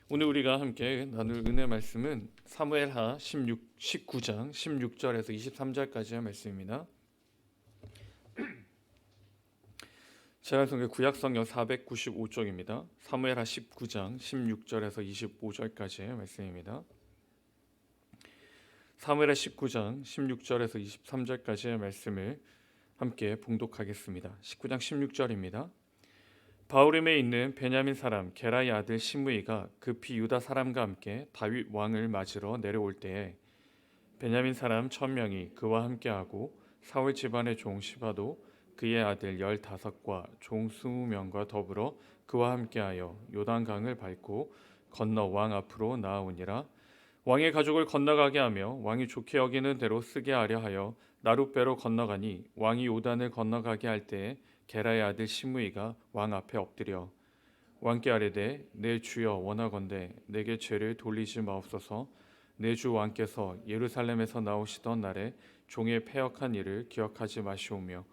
오늘 우리가 함께 나눌 은혜 말씀은 사무엘하 19장 16절에서 23절까지의 말씀입니다. 제한성경 구약성경 495쪽입니다. 사무엘하 19장 16절에서 25절까지의 말씀입니다. 사무엘하 19장 16절에서 23절까지의 말씀을 함께 봉독하겠습니다. 19장 16절입니다. 바후림에 있는 베냐민 사람 게라의 아들 시므이가 급히 유다 사람과 함께 다윗 왕을 맞으러 내려올 때에 베냐민 사람 1000명이 그와 함께하고 사울 집안의 종 시바도 그의 아들 15과 종 20명과 더불어 그와 함께하여 요단강을 밟고 건너 왕 앞으로 나아오니라. 왕의 가족을 건너가게 하며 왕이 좋게 여기는 대로 쓰게 하려 하여 나룻배로 건너가니 왕이 요단을 건너가게 할 때에 게라의 아들 시므이가 왕 앞에 엎드려 왕께 아뢰되 내 주여 원하건대 내게 죄를 돌리지 마옵소서. 내 주 왕께서 예루살렘에서 나오시던 날에 종의 패역한 일을 기억하지 마시오며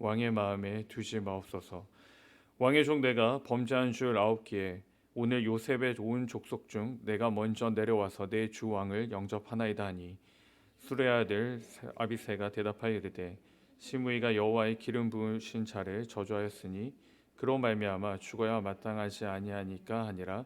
왕의 마음에 두지 마옵소서. 왕의 종 내가 범죄한 줄 아옵기에 오늘 요셉의 온 족속 중 내가 먼저 내려와서 내 주 왕을 영접하나이다 하니 수레 아들 아비새가 대답하여 이르되 시므이가 여호와의 기름 부으신 자를 저주하였으니 그로 말미암아 죽어야 마땅하지 아니하니까 하니라.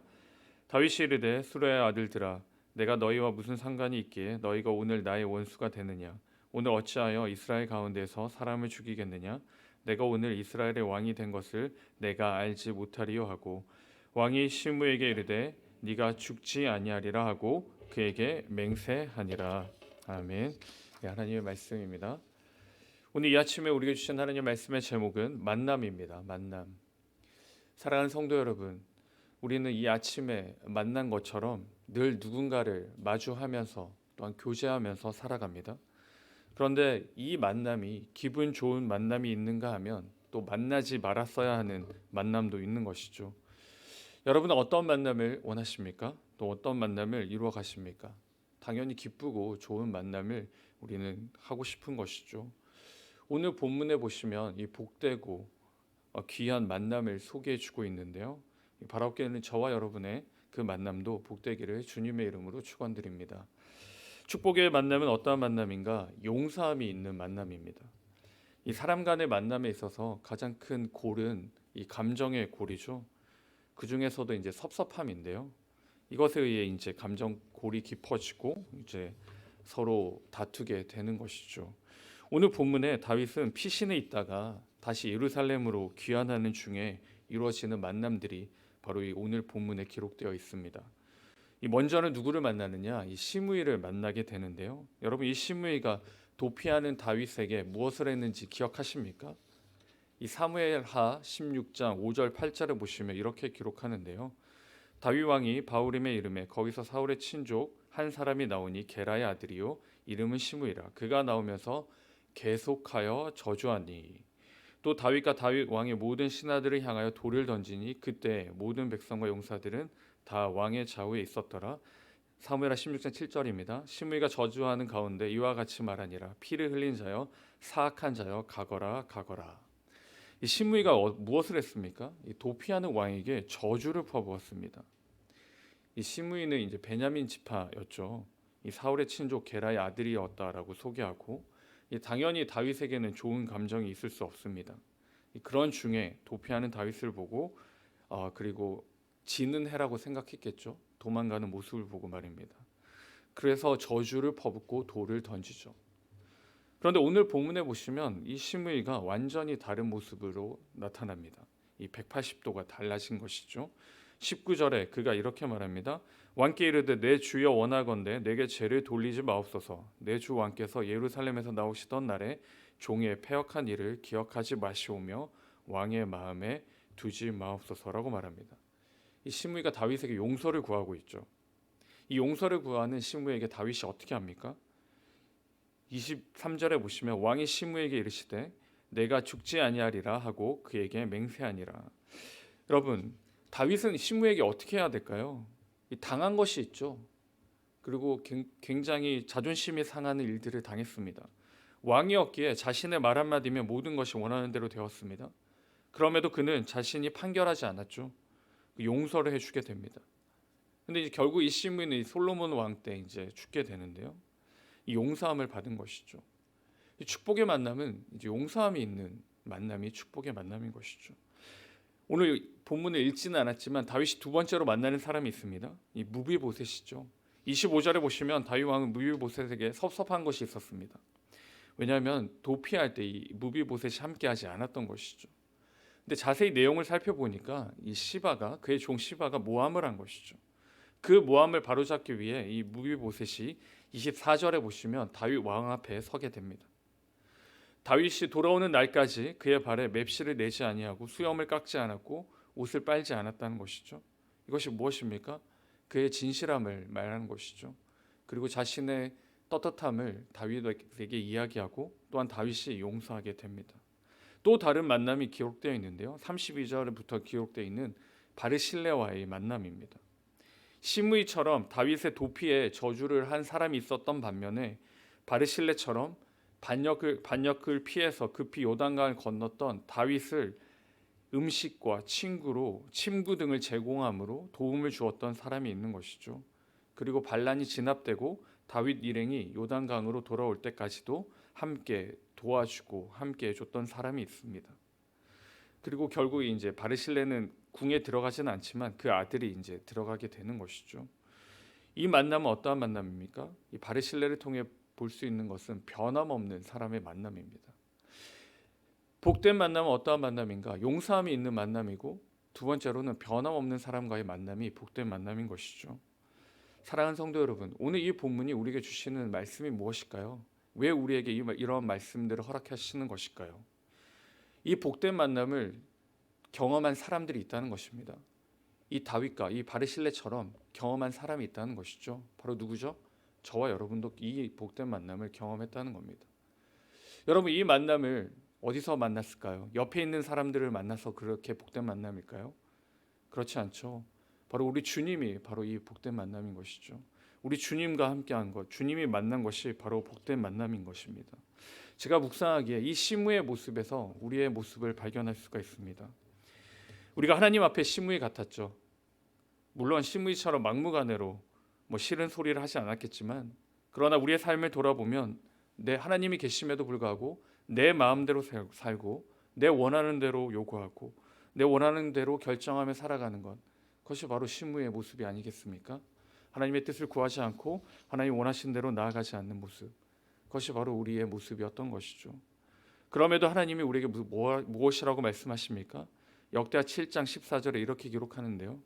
다윗이 이르되 수레의 아들들아 내가 너희와 무슨 상관이 있기에 너희가 오늘 나의 원수가 되느냐. 오늘 어찌하여 이스라엘 가운데서 사람을 죽이겠느냐. 내가 오늘 이스라엘의 왕이 된 것을 내가 알지 못하리요 하고 왕이 시므에게 이르되 네가 죽지 아니하리라 하고 그에게 맹세하니라. 아멘. 네, 하나님의 말씀입니다. 오늘 이 아침에 우리에게 주신 하나님의 말씀의 제목은 만남입니다. 만남. 사랑하는 성도 여러분, 우리는 이 아침에 만난 것처럼 늘 누군가를 마주하면서 또한 교제하면서 살아갑니다. 그런데 이 만남이 기분 좋은 만남이 있는가 하면 또 만나지 말았어야 하는 만남도 있는 것이죠. 여러분은 어떤 만남을 원하십니까? 또 어떤 만남을 이루어 가십니까? 당연히 기쁘고 좋은 만남을 우리는 하고 싶은 것이죠. 오늘 본문에 보시면 이 복되고 귀한 만남을 소개해 주고 있는데요. 바라옵기는 저와 여러분의 그 만남도 복되기를 주님의 이름으로 축원드립니다. 축복의 만남은 어떠한 만남인가? 용서함이 있는 만남입니다. 이 사람 간의 만남에 있어서 가장 큰 골은 이 감정의 골이죠. 그 중에서도 이제 섭섭함인데요. 이것에 의해 이제 감정 골이 깊어지고 이제 서로 다투게 되는 것이죠. 오늘 본문에 다윗은 피신에 있다가 다시 예루살렘으로 귀환하는 중에 이루어지는 만남들이 바로 이 오늘 본문에 기록되어 있습니다. 이 먼저는 누구를 만나느냐? 이 시므이를 만나게 되는데요. 여러분 이 시므이가 도피하는 다윗에게 무엇을 했는지 기억하십니까? 이 사무엘하 16장 5절 8절을 보시면 이렇게 기록하는데요. 다윗 왕이 바후림의 이름에 거기서 사울의 친족 한 사람이 나오니 게라의 아들이요 이름은 시므이라. 그가 나오면서 계속하여 저주하니 또 다윗과 다윗 왕의 모든 신하들을 향하여 돌을 던지니 그때 모든 백성과 용사들은 다 왕의 좌우에 있었더라. 사무엘하 16장 7절입니다. 시므이가 저주하는 가운데 이와 같이 말하니라. 피를 흘린 자여 사악한 자여 가거라 가거라. 이 시므이가 무엇을 했습니까? 이 도피하는 왕에게 저주를 퍼부었습니다. 이 시므이는 이제 베냐민 지파였죠. 이 사울의 친족 게라의 아들이었다라고 소개하고 당연히 다윗에게는 좋은 감정이 있을 수 없습니다. 그런 중에 도피하는 다윗을 보고 그리고 지는 해라고 생각했겠죠. 도망가는 모습을 보고 말입니다. 그래서 저주를 퍼붓고 돌을 던지죠. 그런데 오늘 본문에 보시면 이 시므이가 완전히 다른 모습으로 나타납니다. 이 180도가 달라진 것이죠. 19절에 그가 이렇게 말합니다. 왕께 이르되 내 주여 원하건대 내게 죄를 돌리지 마옵소서. 내 주 왕께서 예루살렘에서 나오시던 날에 종의 패역한 일을 기억하지 마시오며 왕의 마음에 두지 마옵소서라고 말합니다. 이 시므이가 다윗에게 용서를 구하고 있죠. 이 용서를 구하는 시므이에게 다윗이 어떻게 합니까? 23절에 보시면 왕이 시므에게 이르시되 내가 죽지 아니하리라 하고 그에게 맹세하니라. 여러분 다윗은 시므에게 어떻게 해야 될까요? 당한 것이 있죠. 그리고 굉장히 자존심이 상하는 일들을 당했습니다. 왕이었기에 자신의 말 한마디면 모든 것이 원하는 대로 되었습니다. 그럼에도 그는 자신이 판결하지 않았죠. 용서를 해주게 됩니다. 근데 이제 결국 이 시므이는 이 솔로몬 왕 때 이제 죽게 되는데요. 이 용서함을 받은 것이죠. 이 축복의 만남은 이제 용서함이 있는 만남이 축복의 만남인 것이죠. 오늘 본문을 읽지는 않았지만 다윗이 두 번째로 만나는 사람이 있습니다. 이 무비보셋이죠. 25절에 보시면 다윗 왕은 무비보셋에게 섭섭한 것이 있었습니다. 왜냐하면 도피할 때 이 무비보셋이 함께하지 않았던 것이죠. 근데 자세히 내용을 살펴보니까 이 시바가 그의 종 시바가 모함을 한 것이죠. 그 모함을 바로잡기 위해 이 무비보셋이 24절에 보시면 다윗 왕 앞에 서게 됩니다. 다윗이 돌아오는 날까지 그의 발에 맵시를 내지 아니하고 수염을 깎지 않았고 옷을 빨지 않았다는 것이죠. 이것이 무엇입니까? 그의 진실함을 말하는 것이죠. 그리고 자신의 떳떳함을 다윗에게 이야기하고 또한 다윗이 용서하게 됩니다. 또 다른 만남이 기록되어 있는데요. 32절부터 기록되어 있는 바르실레와의 만남입니다. 시므이처럼 다윗의 도피에 저주를 한 사람이 있었던 반면에 바르실레처럼 반역을 피해서 급히 요단강을 건넜던 다윗을 음식과 침구 등을 제공함으로 도움을 주었던 사람이 있는 것이죠. 그리고 반란이 진압되고 다윗 일행이 요단강으로 돌아올 때까지도 함께 도와주고 함께 해줬던 사람이 있습니다. 그리고 결국 이제 바르실레는 궁에 들어가지는 않지만 그 아들이 이제 들어가게 되는 것이죠. 이 만남은 어떠한 만남입니까? 이 바르실레를 통해 볼 수 있는 것은 변함없는 사람의 만남입니다. 복된 만남은 어떠한 만남인가? 용서함이 있는 만남이고 두 번째로는 변함없는 사람과의 만남이 복된 만남인 것이죠. 사랑하는 성도 여러분, 오늘 이 본문이 우리에게 주시는 말씀이 무엇일까요? 왜 우리에게 이러한 말씀들을 허락하시는 것일까요? 이 복된 만남을 경험한 사람들이 있다는 것입니다. 이 다윗과 이 바르실레처럼 경험한 사람이 있다는 것이죠. 바로 누구죠? 저와 여러분도 이 복된 만남을 경험했다는 겁니다. 여러분, 이 만남을 어디서 만났을까요? 옆에 있는 사람들을 만나서 그렇게 복된 만남일까요? 그렇지 않죠. 바로 우리 주님이 바로 이 복된 만남인 것이죠. 우리 주님과 함께한 것, 주님이 만난 것이 바로 복된 만남인 것입니다. 제가 묵상하기에 이 시므의 모습에서 우리의 모습을 발견할 수가 있습니다. 우리가 하나님 앞에 시므이 같았죠. 물론 시므이처럼 막무가내로 싫은 소리를 하지 않았겠지만, 그러나 우리의 삶을 돌아보면 내 하나님이 계심에도 불구하고 내 마음대로 살고 내 원하는 대로 요구하고 내 원하는 대로 결정하며 살아가는 것, 그것이 바로 시므의 모습이 아니겠습니까? 하나님의 뜻을 구하지 않고 하나님 원하신 대로 나아가지 않는 모습, 그것이 바로 우리의 모습이었던 것이죠. 그럼에도 하나님이 우리에게 무엇이라고 말씀하십니까? 역대하 7장 14절에 이렇게 기록하는데요.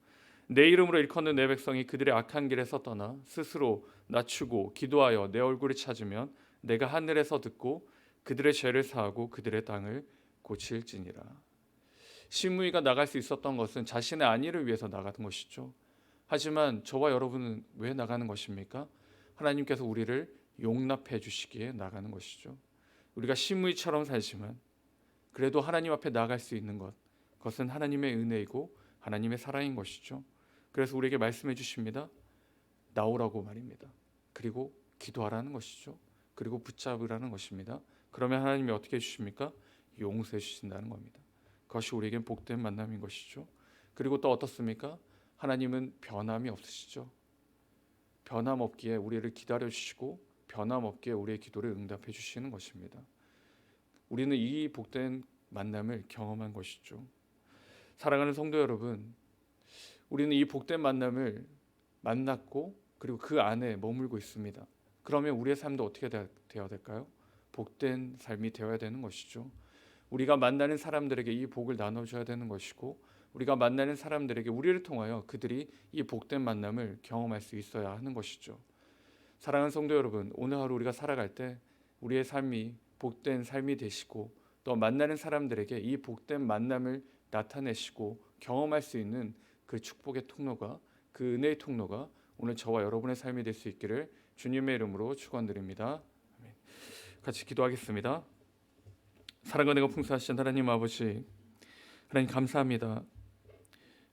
내 이름으로 일컫는 내 백성이 그들의 악한 길에서 떠나 스스로 낮추고 기도하여 내 얼굴을 찾으면 내가 하늘에서 듣고 그들의 죄를 사하고 그들의 땅을 고칠지니라. 시므이가 나갈 수 있었던 것은 자신의 안위를 위해서 나가는 것이죠. 하지만 저와 여러분은 왜 나가는 것입니까? 하나님께서 우리를 용납해 주시기에 나가는 것이죠. 우리가 시므이처럼 살지만 그래도 하나님 앞에 나갈 수 있는 것, 그것은 하나님의 은혜이고 하나님의 사랑인 것이죠. 그래서 우리에게 말씀해 주십니다. 나오라고 말입니다. 그리고 기도하라는 것이죠. 그리고 붙잡으라는 것입니다. 그러면 하나님이 어떻게 해주십니까? 용서해 주신다는 겁니다. 그것이 우리에겐 복된 만남인 것이죠. 그리고 또 어떻습니까? 하나님은 변함이 없으시죠. 변함없기에 우리를 기다려 주시고 변함없기에 우리의 기도를 응답해 주시는 것입니다. 우리는 이 복된 만남을 경험한 것이죠. 사랑하는 성도 여러분, 우리는 이 복된 만남을 만났고 그리고 그 안에 머물고 있습니다. 그러면 우리의 삶도 어떻게 되어야 될까요? 복된 삶이 되어야 되는 것이죠. 우리가 만나는 사람들에게 이 복을 나눠줘야 되는 것이고, 우리가 만나는 사람들에게 우리를 통하여 그들이 이 복된 만남을 경험할 수 있어야 하는 것이죠. 사랑하는 성도 여러분, 오늘 하루 우리가 살아갈 때 우리의 삶이 복된 삶이 되시고 또 만나는 사람들에게 이 복된 만남을 나타내시고 경험할 수 있는 그 축복의 통로가, 그 은혜의 통로가 오늘 저와 여러분의 삶이 될 수 있기를 주님의 이름으로 축원드립니다. 같이 기도하겠습니다. 사랑과 은혜가 풍성하신 하나님 아버지, 하나님 감사합니다.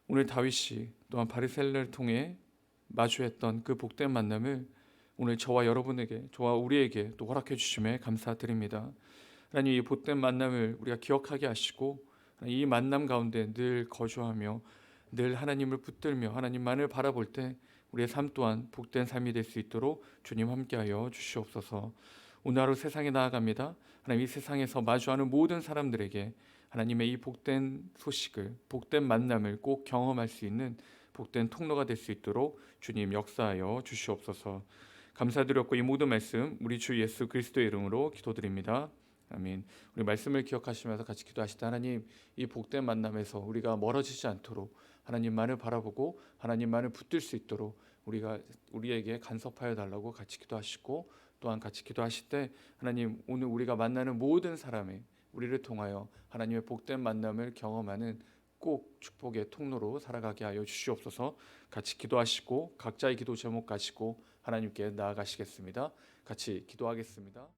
오늘 다윗이 또한 바르셀레를 통해 마주했던 그 복된 만남을 오늘 저와 여러분에게, 저와 우리에게 또 허락해 주심에 감사드립니다. 하나님, 이 복된 만남을 우리가 기억하게 하시고 이 만남 가운데 늘 거주하며 늘 하나님을 붙들며 하나님만을 바라볼 때 우리의 삶 또한 복된 삶이 될 수 있도록 주님 함께하여 주시옵소서. 오늘 하루 세상에 나아갑니다. 하나님, 이 세상에서 마주하는 모든 사람들에게 하나님의 이 복된 소식을, 복된 만남을 꼭 경험할 수 있는 복된 통로가 될 수 있도록 주님 역사하여 주시옵소서. 감사드렸고 이 모든 말씀 우리 주 예수 그리스도의 이름으로 기도드립니다. 아멘. 우리 말씀을 기억하시면서 같이 기도하시다. 하나님, 이 복된 만남에서 우리가 멀어지지 않도록 하나님만을 바라보고 하나님만을 붙들 수 있도록 우리에게 간섭하여 달라고 같이 기도하시고, 또한 같이 기도하실 때 하나님, 오늘 우리가 만나는 모든 사람의 우리를 통하여 하나님의 복된 만남을 경험하는 꼭 축복의 통로로 살아가게 하여 주시옵소서. 같이 기도하시고 각자의 기도 제목 가지고 하나님께 나아가시겠습니다. 같이 기도하겠습니다.